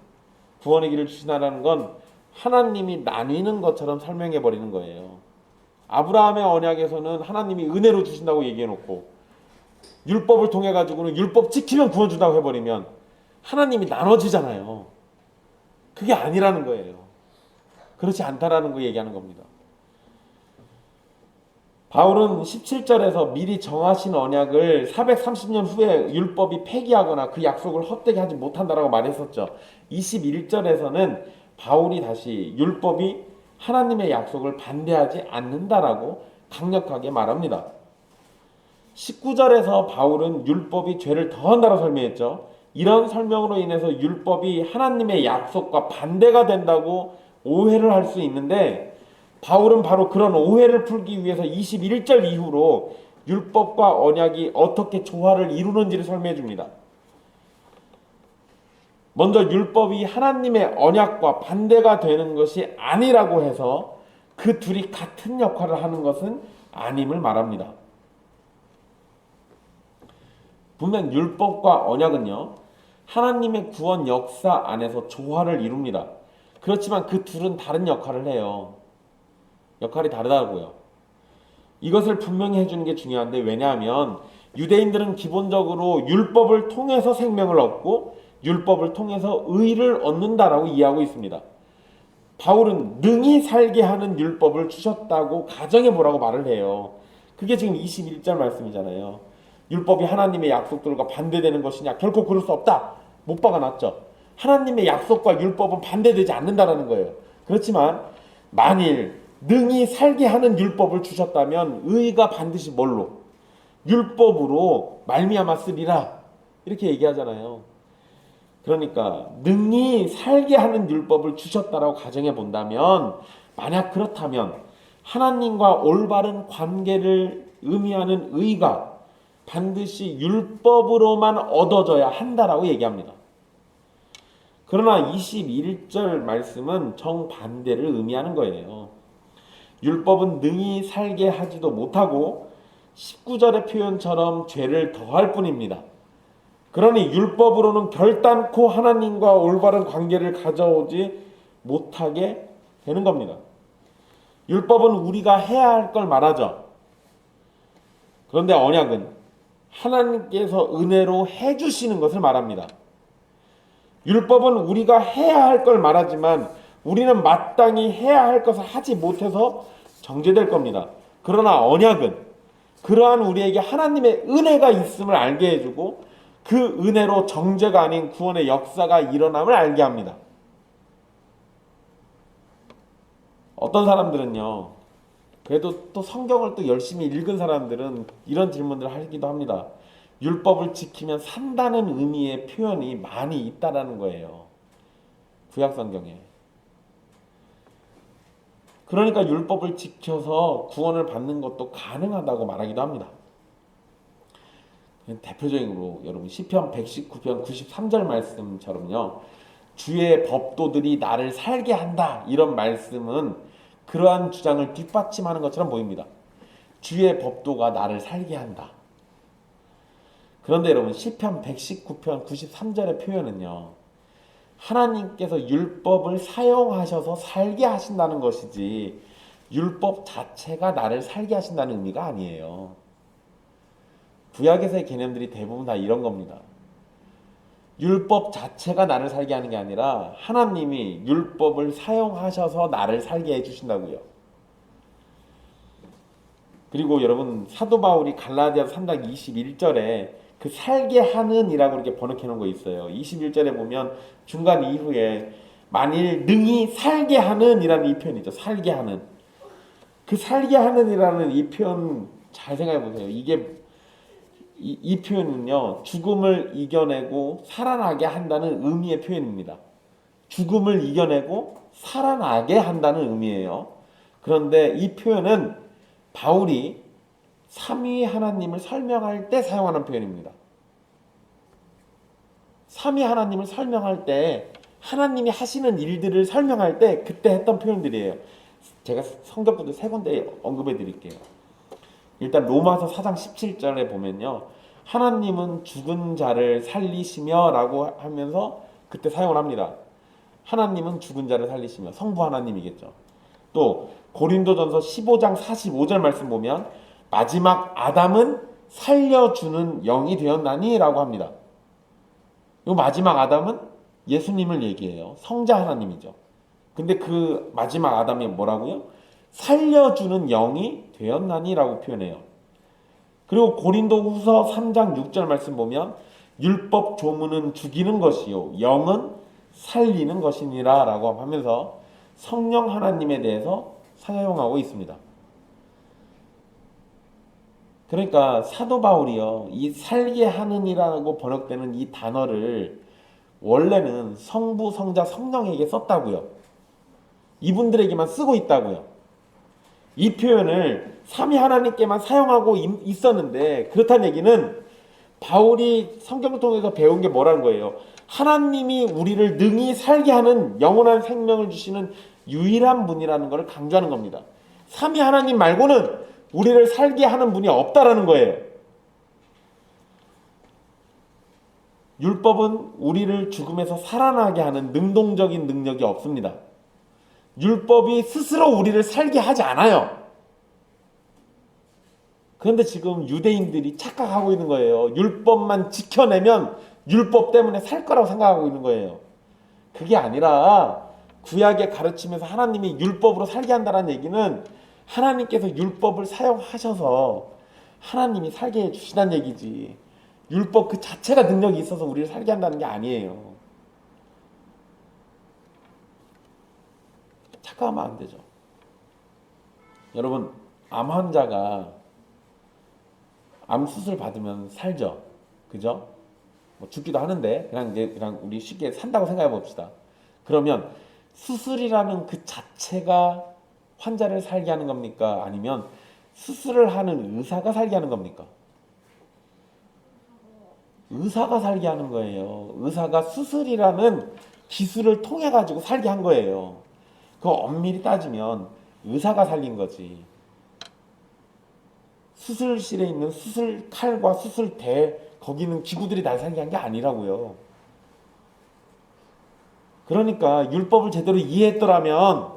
구원의 길을 주신다라는 건 하나님이 나뉘는 것처럼 설명해 버리는 거예요. 아브라함의 언약에서는 하나님이 은혜로 주신다고 얘기해 놓고 율법을 통해 가지고는 율법 지키면 구원 준다고 해버리면 하나님이 나눠지잖아요. 그게 아니라는 거예요. 그렇지 않다라는 거 얘기하는 겁니다. 바울은 17절에서 미리 정하신 언약을 430년 후에 율법이 폐기하거나 그 약속을 헛되게 하지 못한다라고 말했었죠. 21절에서는 바울이 다시 율법이 하나님의 약속을 반대하지 않는다라고 강력하게 말합니다. 19절에서 바울은 율법이 죄를 더한다고 설명했죠. 이런 설명으로 인해서 율법이 하나님의 약속과 반대가 된다고 오해를 할 수 있는데, 바울은 바로 그런 오해를 풀기 위해서 21절 이후로 율법과 언약이 어떻게 조화를 이루는지를 설명해 줍니다. 먼저 율법이 하나님의 언약과 반대가 되는 것이 아니라고 해서 그 둘이 같은 역할을 하는 것은 아님을 말합니다. 분명 율법과 언약은요, 하나님의 구원 역사 안에서 조화를 이룹니다. 그렇지만 그 둘은 다른 역할을 해요. 역할이 다르다고요. 이것을 분명히 해주는 게 중요한데, 왜냐하면 유대인들은 기본적으로 율법을 통해서 생명을 얻고 율법을 통해서 의를 얻는다라고 이해하고 있습니다. 바울은 능히 살게 하는 율법을 주셨다고 가정해 보라고 말을 해요. 그게 지금 21절 말씀이잖아요. 율법이 하나님의 약속들과 반대되는 것이냐? 결코 그럴 수 없다. 못 박아놨죠. 하나님의 약속과 율법은 반대되지 않는다라는 거예요. 그렇지만 만일 능히 살게 하는 율법을 주셨다면 의가 반드시 뭘로? 율법으로 말미암아 쓰리라. 이렇게 얘기하잖아요. 그러니까 능히 살게 하는 율법을 주셨다라고 가정해 본다면, 만약 그렇다면 하나님과 올바른 관계를 의미하는 의가 반드시 율법으로만 얻어져야 한다라고 얘기합니다. 그러나 21절 말씀은 정반대를 의미하는 거예요. 율법은 능히 살게 하지도 못하고 19절의 표현처럼 죄를 더할 뿐입니다. 그러니 율법으로는 결단코 하나님과 올바른 관계를 가져오지 못하게 되는 겁니다. 율법은 우리가 해야 할 걸 말하죠. 그런데 언약은 하나님께서 은혜로 해주시는 것을 말합니다. 율법은 우리가 해야 할 걸 말하지만 우리는 마땅히 해야 할 것을 하지 못해서 정죄될 겁니다. 그러나 언약은 그러한 우리에게 하나님의 은혜가 있음을 알게 해주고 그 은혜로 정죄가 아닌 구원의 역사가 일어남을 알게 합니다. 어떤 사람들은요, 그래도 또 성경을 또 열심히 읽은 사람들은 이런 질문들을 하기도 합니다. 율법을 지키면 산다는 의미의 표현이 많이 있다라는 거예요. 구약 성경에. 그러니까 율법을 지켜서 구원을 받는 것도 가능하다고 말하기도 합니다. 대표적으로 여러분 시편 119편 93절 말씀처럼요. 주의 법도들이 나를 살게 한다. 이런 말씀은 그러한 주장을 뒷받침하는 것처럼 보입니다. 주의 법도가 나를 살게 한다. 그런데 여러분 시편 119편 93절의 표현은요. 하나님께서 율법을 사용하셔서 살게 하신다는 것이지 율법 자체가 나를 살게 하신다는 의미가 아니에요. 구약에서의 개념들이 대부분 다 이런 겁니다. 율법 자체가 나를 살게 하는 게 아니라 하나님이 율법을 사용하셔서 나를 살게 해주신다고요. 그리고 여러분 사도 바울이 갈라디아서 3장 21절에 그 살게 하는 이라고 이렇게 번역해 놓은 거 있어요. 21절에 보면 중간 이후에 만일 능히 살게 하는 이라는 이 표현이죠. 살게 하는. 그 살게 하는 이라는 이 표현 잘 생각해 보세요. 이 표현은요, 죽음을 이겨내고 살아나게 한다는 의미의 표현입니다. 죽음을 이겨내고 살아나게 한다는 의미예요. 그런데 이 표현은 바울이 삼위 하나님을 설명할 때 사용하는 표현입니다. 삼위 하나님을 설명할 때 하나님이 하시는 일들을 설명할 때 그때 했던 표현들이에요. 제가 성경구도 세 군데 언급해 드릴게요. 일단 로마서 4장 17절에 보면요. 하나님은 죽은 자를 살리시며 라고 하면서 그때 사용을 합니다. 하나님은 죽은 자를 살리시며 성부 하나님이겠죠. 또 고린도전서 15장 45절 말씀 보면 마지막 아담은 살려주는 영이 되었나니 라고 합니다. 이 마지막 아담은 예수님을 얘기해요. 성자 하나님이죠. 근데 그 마지막 아담이 뭐라고요? 살려주는 영이 되었나니 라고 표현해요. 그리고 고린도후서 3장 6절 말씀 보면 율법 조문은 죽이는 것이요 영은 살리는 것이니라 라고 하면서 성령 하나님에 대해서 사용하고 있습니다. 그러니까 사도 바울이요 이 살게 하는이라고 번역되는 이 단어를 원래는 성부, 성자, 성령에게 썼다고요. 이분들에게만 쓰고 있다고요. 이 표현을 삼위 하나님께만 사용하고 있었는데 그렇다는 얘기는 바울이 성경을 통해서 배운 게 뭐라는 거예요? 하나님이 우리를 능히 살게 하는 영원한 생명을 주시는 유일한 분이라는 것을 강조하는 겁니다. 삼위 하나님 말고는 우리를 살게 하는 분이 없다라는 거예요. 율법은 우리를 죽음에서 살아나게 하는 능동적인 능력이 없습니다. 율법이 스스로 우리를 살게 하지 않아요. 그런데 지금 유대인들이 착각하고 있는 거예요. 율법만 지켜내면 율법 때문에 살 거라고 생각하고 있는 거예요. 그게 아니라 구약의 가르침에서 하나님이 율법으로 살게 한다는 얘기는 하나님께서 율법을 사용하셔서 하나님이 살게 해주시다는 얘기지, 율법 그 자체가 능력이 있어서 우리를 살게 한다는 게 아니에요. 착각하면 안 되죠. 여러분, 암 환자가 암 수술 받으면 살죠. 그죠? 뭐 죽기도 하는데 그냥 우리 쉽게 산다고 생각해 봅시다. 그러면 수술이라는 그 자체가 환자를 살게 하는 겁니까? 아니면 수술을 하는 의사가 살게 하는 겁니까? 의사가 살게 하는 거예요. 의사가 수술이라는 기술을 통해 가지고 살게 한 거예요. 그거 엄밀히 따지면 의사가 살린 거지. 수술실에 있는 수술 칼과 수술대, 거기는 기구들이 날 살게 한 게 아니라고요. 그러니까 율법을 제대로 이해했더라면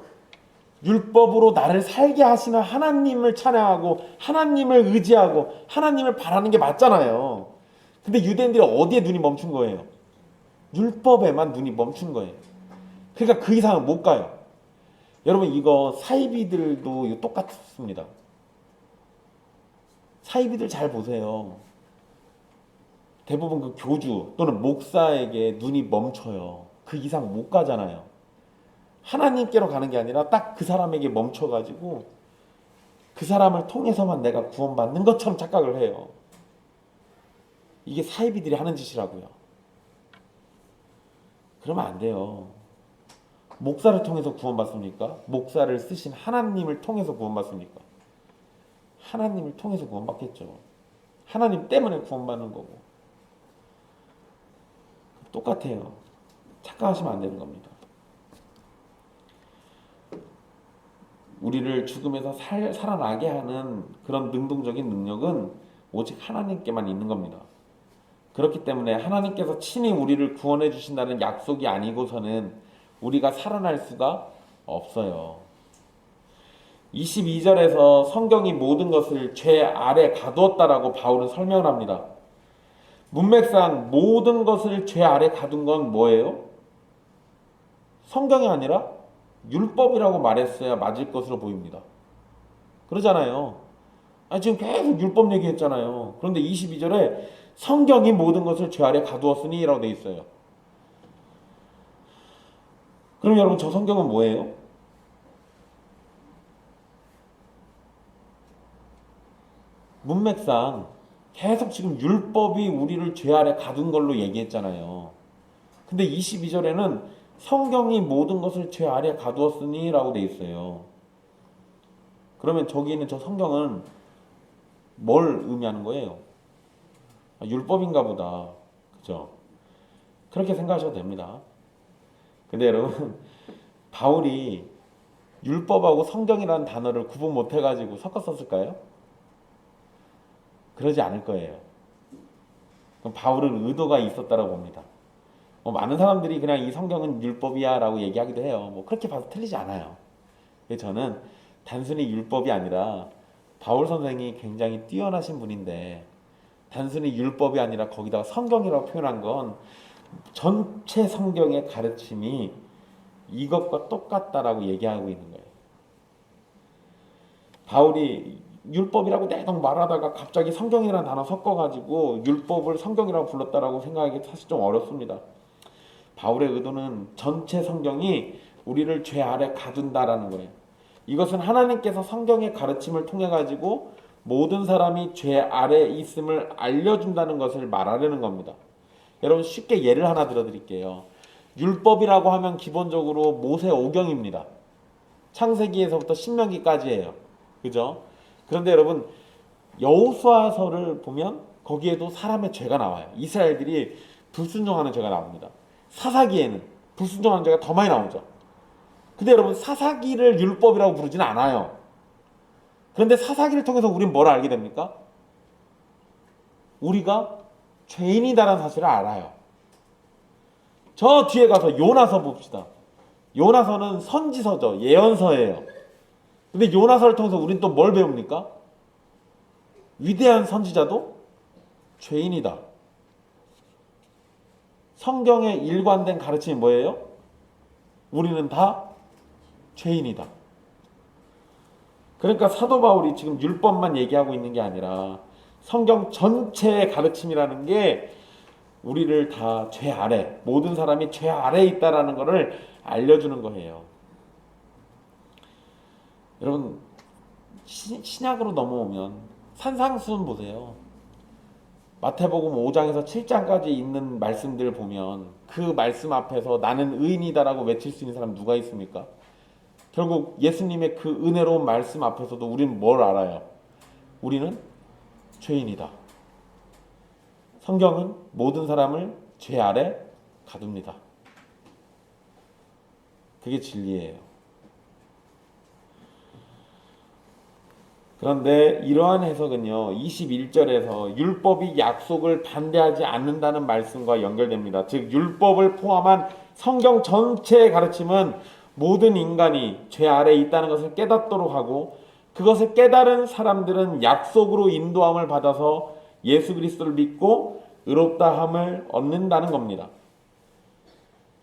율법으로 나를 살게 하시는 하나님을 찬양하고 하나님을 의지하고 하나님을 바라는 게 맞잖아요. 근데 유대인들이 어디에 눈이 멈춘 거예요? 율법에만 눈이 멈춘 거예요. 그러니까 그 이상은 못 가요. 여러분, 이거 사이비들도 이거 똑같습니다. 사이비들 잘 보세요. 대부분 그 교주 또는 목사에게 눈이 멈춰요. 그 이상 못 가잖아요. 하나님께로 가는 게 아니라 딱 그 사람에게 멈춰가지고 그 사람을 통해서만 내가 구원받는 것처럼 착각을 해요. 이게 사이비들이 하는 짓이라고요. 그러면 안 돼요. 목사를 통해서 구원받습니까? 목사를 쓰신 하나님을 통해서 구원받습니까? 하나님을 통해서 구원받겠죠. 하나님 때문에 구원받는 거고. 똑같아요. 착각하시면 안 되는 겁니다. 우리를 죽음에서 살아나게 하는 그런 능동적인 능력은 오직 하나님께만 있는 겁니다. 그렇기 때문에 하나님께서 친히 우리를 구원해 주신다는 약속이 아니고서는 우리가 살아날 수가 없어요. 22절에서 성경이 모든 것을 죄 아래 가두었다라고 바울은 설명을 합니다. 문맥상 모든 것을 죄 아래 가둔 건 뭐예요? 성경이 아니라 율법이라고 말했어야 맞을 것으로 보입니다. 그러잖아요. 지금 계속 율법 얘기했잖아요. 그런데 22절에 성경이 모든 것을 죄 아래 가두었으니 라고 되어 있어요. 그럼 여러분, 저 성경은 뭐예요? 문맥상 계속 지금 율법이 우리를 죄 아래 가둔 걸로 얘기했잖아요. 근데 22절에는 성경이 모든 것을 죄 아래 가두었으니 라고 되어 있어요. 그러면 저기 있는 저 성경은 뭘 의미하는 거예요? 율법인가 보다. 그죠? 그렇게 생각하셔도 됩니다. 근데 여러분, 바울이 율법하고 성경이라는 단어를 구분 못 해가지고 섞어 썼을까요? 그러지 않을 거예요. 그럼 바울은 의도가 있었다고 봅니다. 많은 사람들이 그냥 이 성경은 율법이야 라고 얘기하기도 해요. 그렇게 봐도 틀리지 않아요. 저는 단순히 율법이 아니라 바울 선생이 굉장히 뛰어나신 분인데 단순히 율법이 아니라 거기다가 성경이라고 표현한 건 전체 성경의 가르침이 이것과 똑같다라고 얘기하고 있는 거예요. 바울이 율법이라고 내동 말하다가 갑자기 성경이라는 단어 섞어가지고 율법을 성경이라고 불렀다라고 생각하기 사실 좀 어렵습니다. 바울의 의도는 전체 성경이 우리를 죄 아래 가둔다라는 거예요. 이것은 하나님께서 성경의 가르침을 통해 가지고 모든 사람이 죄 아래 있음을 알려준다는 것을 말하려는 겁니다. 여러분, 쉽게 예를 하나 들어드릴게요. 율법이라고 하면 기본적으로 모세 오경입니다. 창세기에서부터 신명기까지예요. 그죠? 그런데 여러분, 여호수아서를 보면 거기에도 사람의 죄가 나와요. 이스라엘들이 불순종하는 죄가 나옵니다. 사사기에는 불순종하는 죄가 더 많이 나오죠. 근데 여러분, 사사기를 율법이라고 부르지는 않아요. 그런데 사사기를 통해서 우리는 뭘 알게 됩니까? 우리가 죄인이다라는 사실을 알아요. 저 뒤에 가서 요나서 봅시다. 요나서는 선지서죠. 예언서예요. 근데 요나서를 통해서 우리는 또 뭘 배웁니까? 위대한 선지자도 죄인이다. 성경의 일관된 가르침이 뭐예요? 우리는 다 죄인이다. 그러니까 사도 바울이 지금 율법만 얘기하고 있는 게 아니라 성경 전체의 가르침이라는 게 우리를 다 죄 아래, 모든 사람이 죄 아래에 있다라는 것을 알려주는 거예요. 여러분, 신약으로 넘어오면 산상수훈 보세요. 마태복음 5장에서 7장까지 있는 말씀들을 보면 그 말씀 앞에서 나는 의인이다라고 외칠 수 있는 사람 누가 있습니까? 결국 예수님의 그 은혜로운 말씀 앞에서도 우리는 뭘 알아요? 우리는 죄인이다. 성경은 모든 사람을 죄 아래 가둡니다. 그게 진리예요. 그런데 이러한 해석은요, 21절에서 율법이 약속을 반대하지 않는다는 말씀과 연결됩니다. 즉 율법을 포함한 성경 전체의 가르침은 모든 인간이 죄 아래에 있다는 것을 깨닫도록 하고, 그것을 깨달은 사람들은 약속으로 인도함을 받아서 예수 그리스도를 믿고 의롭다함을 얻는다는 겁니다.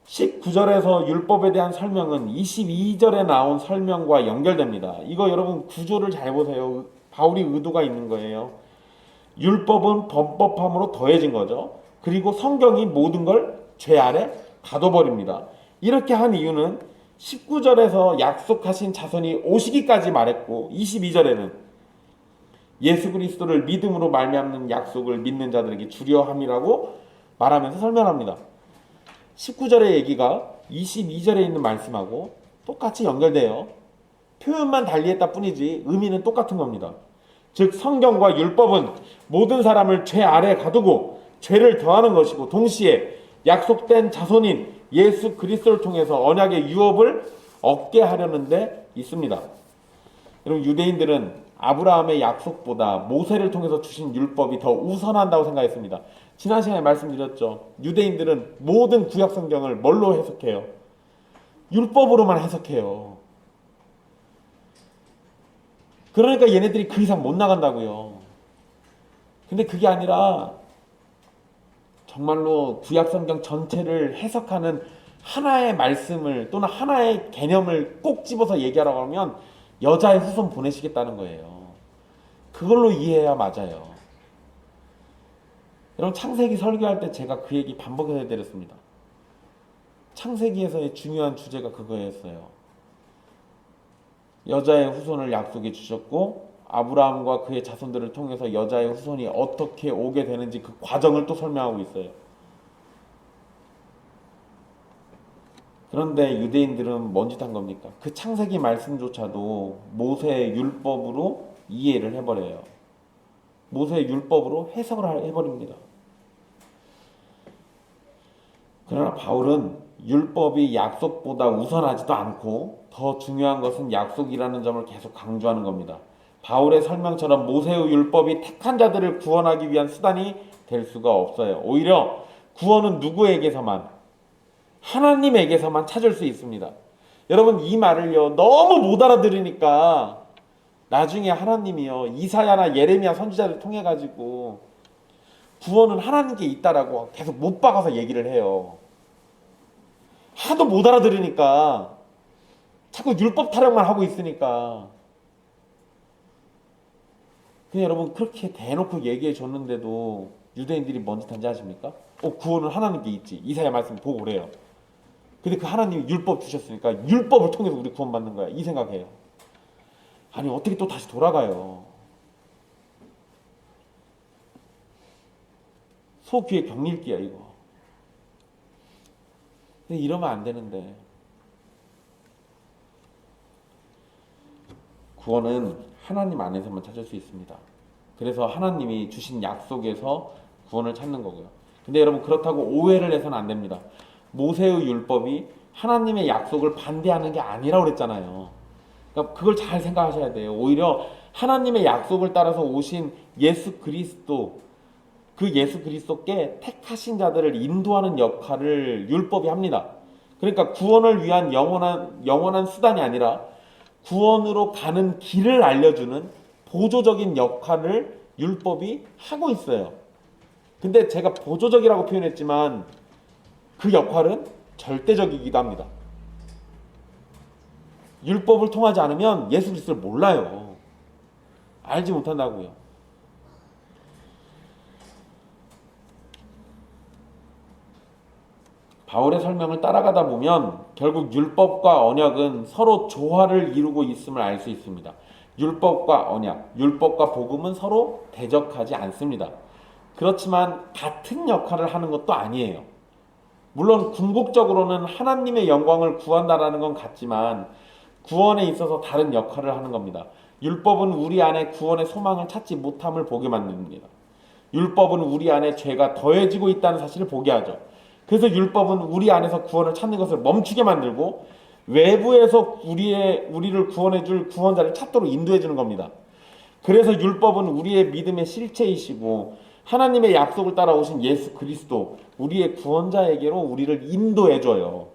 19절에서 율법에 대한 설명은 22절에 나온 설명과 연결됩니다. 이거 여러분 구조를 잘 보세요. 바울이 의도가 있는 거예요. 율법은 범법함으로 더해진 거죠. 그리고 성경이 모든 걸 죄 아래 가둬버립니다. 이렇게 한 이유는 19절에서 약속하신 자손이 오시기까지 말했고 22절에는 예수 그리스도를 믿음으로 말미암는 약속을 믿는 자들에게 주려 함이라고 말하면서 설명합니다. 19절의 얘기가 22절에 있는 말씀하고 똑같이 연결돼요. 표현만 달리했다 뿐이지 의미는 똑같은 겁니다. 즉 성경과 율법은 모든 사람을 죄 아래 가두고 죄를 더하는 것이고, 동시에 약속된 자손인 예수 그리스도를 통해서 언약의 유업을 얻게 하려는 데 있습니다. 여러분, 유대인들은 아브라함의 약속보다 모세를 통해서 주신 율법이 더 우선한다고 생각했습니다. 지난 시간에 말씀드렸죠. 유대인들은 모든 구약 성경을 뭘로 해석해요? 율법으로만 해석해요. 그러니까 얘네들이 그 이상 못 나간다고요. 근데 그게 아니라 정말로 구약 성경 전체를 해석하는 하나의 말씀을 또는 하나의 개념을 꼭 집어서 얘기하라고 하면 여자의 후손 보내시겠다는 거예요. 그걸로 이해해야 맞아요. 여러분, 창세기 설교할 때 제가 그 얘기 반복해서 해드렸습니다. 창세기에서의 중요한 주제가 그거였어요. 여자의 후손을 약속해 주셨고, 아브라함과 그의 자손들을 통해서 여자의 후손이 어떻게 오게 되는지 그 과정을 또 설명하고 있어요. 그런데 유대인들은 뭔 짓 한 겁니까? 그 창세기 말씀조차도 모세의 율법으로 이해를 해버려요. 모세의 율법으로 해석을 해버립니다. 그러나 바울은 율법이 약속보다 우선하지도 않고 더 중요한 것은 약속이라는 점을 계속 강조하는 겁니다. 바울의 설명처럼 모세의 율법이 택한 자들을 구원하기 위한 수단이 될 수가 없어요. 오히려 구원은 누구에게서만, 하나님에게서만 찾을 수 있습니다. 여러분, 이 말을요 너무 못 알아들으니까 나중에 하나님이요 이사야나 예레미야 선지자를 통해 가지고 구원은 하나님께 있다라고 계속 못 박아서 얘기를 해요. 하도 못 알아들으니까, 자꾸 율법 타령만 하고 있으니까. 근데 여러분, 그렇게 대놓고 얘기해 줬는데도 유대인들이 뭔 짓 한지 아십니까? 구원은 하나님께 있지, 이사야 말씀 보고 그래요. 근데 그 하나님이 율법 주셨으니까 율법을 통해서 우리 구원받는 거야, 이 생각해요. 아니, 어떻게 또 다시 돌아가요? 소 귀에 경일기야 이거. 근데 이러면 안 되는데. 구원은 하나님 안에서만 찾을 수 있습니다. 그래서 하나님이 주신 약속에서 구원을 찾는 거고요. 근데 여러분, 그렇다고 오해를 해서는 안 됩니다. 모세의 율법이 하나님의 약속을 반대하는 게 아니라고 그랬잖아요. 그러니까 그걸 잘 생각하셔야 돼요. 오히려 하나님의 약속을 따라서 오신 예수 그리스도, 그 예수 그리스도께 택하신 자들을 인도하는 역할을 율법이 합니다. 그러니까 구원을 위한 영원한 수단이 아니라 구원으로 가는 길을 알려주는 보조적인 역할을 율법이 하고 있어요. 근데 제가 보조적이라고 표현했지만 그 역할은 절대적이기도 합니다. 율법을 통하지 않으면 예수 그리스도를 몰라요. 알지 못한다고요. 바울의 설명을 따라가다 보면 결국 율법과 언약은 서로 조화를 이루고 있음을 알 수 있습니다. 율법과 언약, 율법과 복음은 서로 대적하지 않습니다. 그렇지만 같은 역할을 하는 것도 아니에요. 물론 궁극적으로는 하나님의 영광을 구한다라는 건 같지만 구원에 있어서 다른 역할을 하는 겁니다. 율법은 우리 안에 구원의 소망을 찾지 못함을 보게 만듭니다. 율법은 우리 안에 죄가 더해지고 있다는 사실을 보게 하죠. 그래서 율법은 우리 안에서 구원을 찾는 것을 멈추게 만들고 외부에서 우리를 구원해 줄 구원자를 찾도록 인도해 주는 겁니다. 그래서 율법은 우리의 믿음의 실체이시고 하나님의 약속을 따라오신 예수 그리스도, 우리의 구원자에게로 우리를 인도해 줘요.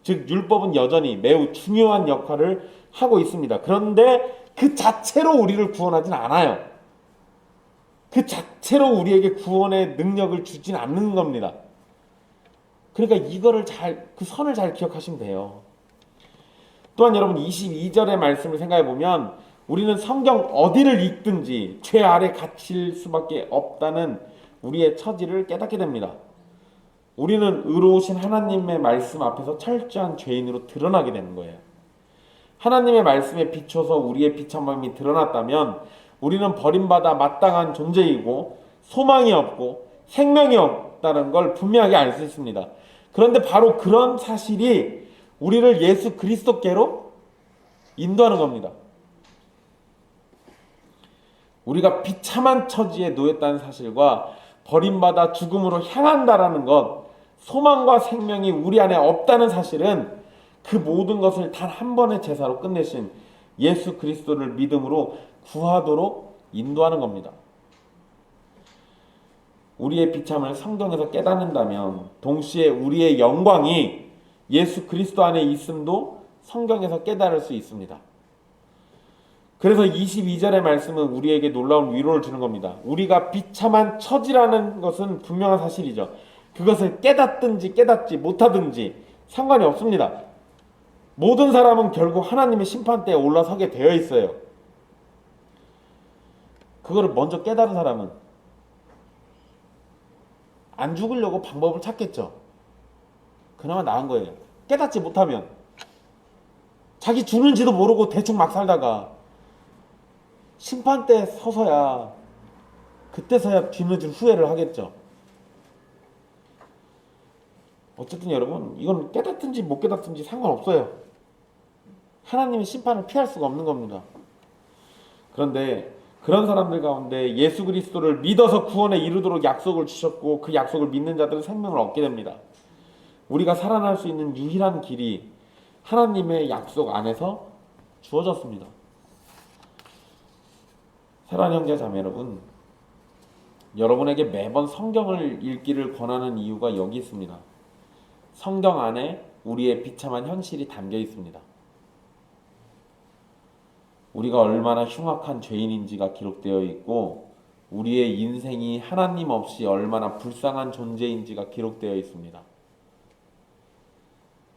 즉 율법은 여전히 매우 중요한 역할을 하고 있습니다. 그런데 그 자체로 우리를 구원하진 않아요. 그 자체로 우리에게 구원의 능력을 주진 않는 겁니다. 그러니까 이거를 그 선을 잘 기억하시면 돼요. 또한 여러분 22절의 말씀을 생각해 보면 우리는 성경 어디를 읽든지 죄 아래 갇힐 수밖에 없다는 우리의 처지를 깨닫게 됩니다. 우리는 의로우신 하나님의 말씀 앞에서 철저한 죄인으로 드러나게 되는 거예요. 하나님의 말씀에 비춰서 우리의 비참함이 드러났다면 우리는 버림받아 마땅한 존재이고 소망이 없고 생명이 없다는 걸 분명하게 알 수 있습니다. 그런데 바로 그런 사실이 우리를 예수 그리스도께로 인도하는 겁니다. 우리가 비참한 처지에 놓였다는 사실과 버림받아 죽음으로 향한다라는 것, 소망과 생명이 우리 안에 없다는 사실은 그 모든 것을 단 한 번의 제사로 끝내신 예수 그리스도를 믿음으로 구하도록 인도하는 겁니다. 우리의 비참을 성경에서 깨닫는다면 동시에 우리의 영광이 예수 그리스도 안에 있음도 성경에서 깨달을 수 있습니다. 그래서 22절의 말씀은 우리에게 놀라운 위로를 주는 겁니다. 우리가 비참한 처지라는 것은 분명한 사실이죠. 그것을 깨닫든지 깨닫지 못하든지 상관이 없습니다. 모든 사람은 결국 하나님의 심판대에 올라서게 되어 있어요. 그거를 먼저 깨달은 사람은 안 죽으려고 방법을 찾겠죠. 그나마 나은 거예요. 깨닫지 못하면 자기 죽는지도 모르고 대충 막 살다가 심판대 서서야 그때서야 뒤늦은 후회를 하겠죠. 어쨌든 여러분 이건 깨닫든지 못 깨닫든지 상관없어요. 하나님의 심판을 피할 수가 없는 겁니다. 그런데 그런 사람들 가운데 예수 그리스도를 믿어서 구원에 이르도록 약속을 주셨고 그 약속을 믿는 자들은 생명을 얻게 됩니다. 우리가 살아날 수 있는 유일한 길이 하나님의 약속 안에서 주어졌습니다. 사랑하는 형제 자매 여러분, 여러분에게 매번 성경을 읽기를 권하는 이유가 여기 있습니다. 성경 안에 우리의 비참한 현실이 담겨 있습니다. 우리가 얼마나 흉악한 죄인인지가 기록되어 있고 우리의 인생이 하나님 없이 얼마나 불쌍한 존재인지가 기록되어 있습니다.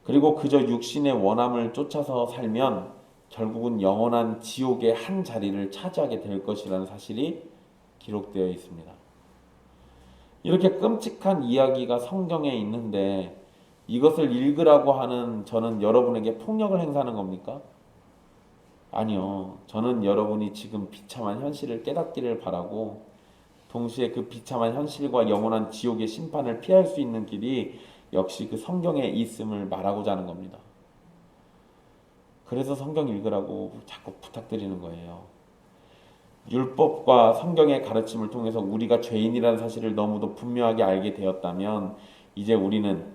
그리고 그저 육신의 원함을 쫓아서 살면 결국은 영원한 지옥의 한 자리를 차지하게 될 것이라는 사실이 기록되어 있습니다. 이렇게 끔찍한 이야기가 성경에 있는데 이것을 읽으라고 하는 저는 여러분에게 폭력을 행사하는 겁니까? 아니요. 저는 여러분이 지금 비참한 현실을 깨닫기를 바라고 동시에 그 비참한 현실과 영원한 지옥의 심판을 피할 수 있는 길이 역시 그 성경에 있음을 말하고자 하는 겁니다. 그래서 성경 읽으라고 자꾸 부탁드리는 거예요. 율법과 성경의 가르침을 통해서 우리가 죄인이라는 사실을 너무도 분명하게 알게 되었다면 이제 우리는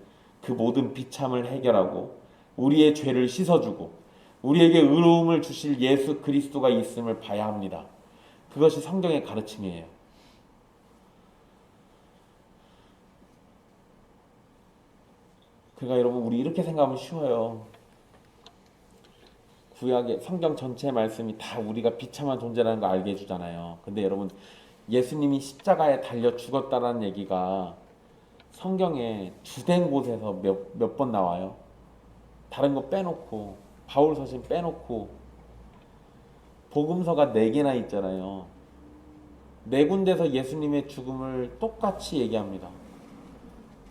그 모든 비참을 해결하고 우리의 죄를 씻어주고 우리에게 의로움을 주실 예수 그리스도가 있음을 봐야 합니다. 그것이 성경의 가르침이에요. 그러니까 여러분 우리 이렇게 생각하면 쉬워요. 구약의 성경 전체 말씀이 다 우리가 비참한 존재라는 걸 알게 해주잖아요. 근데 여러분 예수님이 십자가에 달려 죽었다라는 얘기가 성경에 주된 곳에서 몇 번 나와요. 다른 거 빼놓고, 바울 서신 빼놓고 복음서가 4개나 있잖아요. 4군데서 예수님의 죽음을 똑같이 얘기합니다.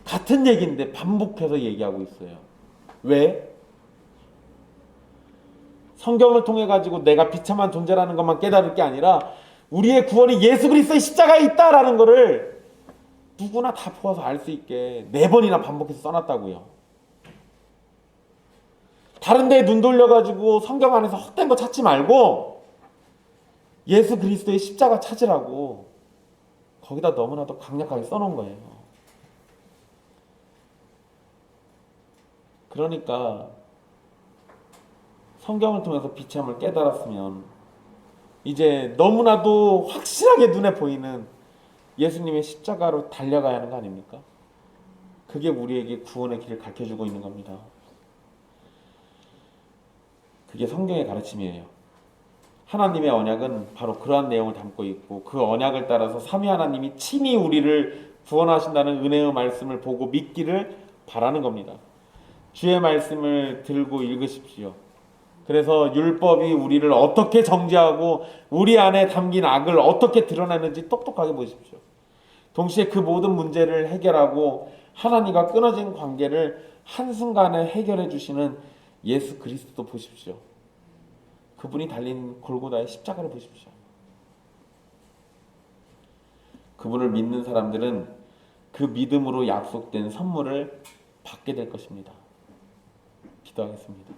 같은 얘기인데 반복해서 얘기하고 있어요. 왜? 성경을 통해 가지고 내가 비참한 존재라는 것만 깨달을 게 아니라 우리의 구원이 예수 그리스도의 십자가에 있다라는 것을 누구나 다 보아서 알 수 있게 4번이나 반복해서 써놨다고요. 다른 데에 눈 돌려가지고 성경 안에서 헛된 거 찾지 말고 예수 그리스도의 십자가 찾으라고 거기다 너무나도 강력하게 써놓은 거예요. 그러니까 성경을 통해서 비참을 깨달았으면 이제 너무나도 확실하게 눈에 보이는 예수님의 십자가로 달려가야 하는 거 아닙니까? 그게 우리에게 구원의 길을 가르쳐주고 있는 겁니다. 그게 성경의 가르침이에요. 하나님의 언약은 바로 그러한 내용을 담고 있고 그 언약을 따라서 삼위 하나님이 친히 우리를 구원하신다는 은혜의 말씀을 보고 믿기를 바라는 겁니다. 주의 말씀을 들고 읽으십시오. 그래서 율법이 우리를 어떻게 정죄하고 우리 안에 담긴 악을 어떻게 드러내는지 똑똑하게 보십시오. 동시에 그 모든 문제를 해결하고 하나님과 끊어진 관계를 한순간에 해결해 주시는 예수 그리스도 보십시오. 그분이 달린 골고다의 십자가를 보십시오. 그분을 믿는 사람들은 그 믿음으로 약속된 선물을 받게 될 것입니다. 기도하겠습니다.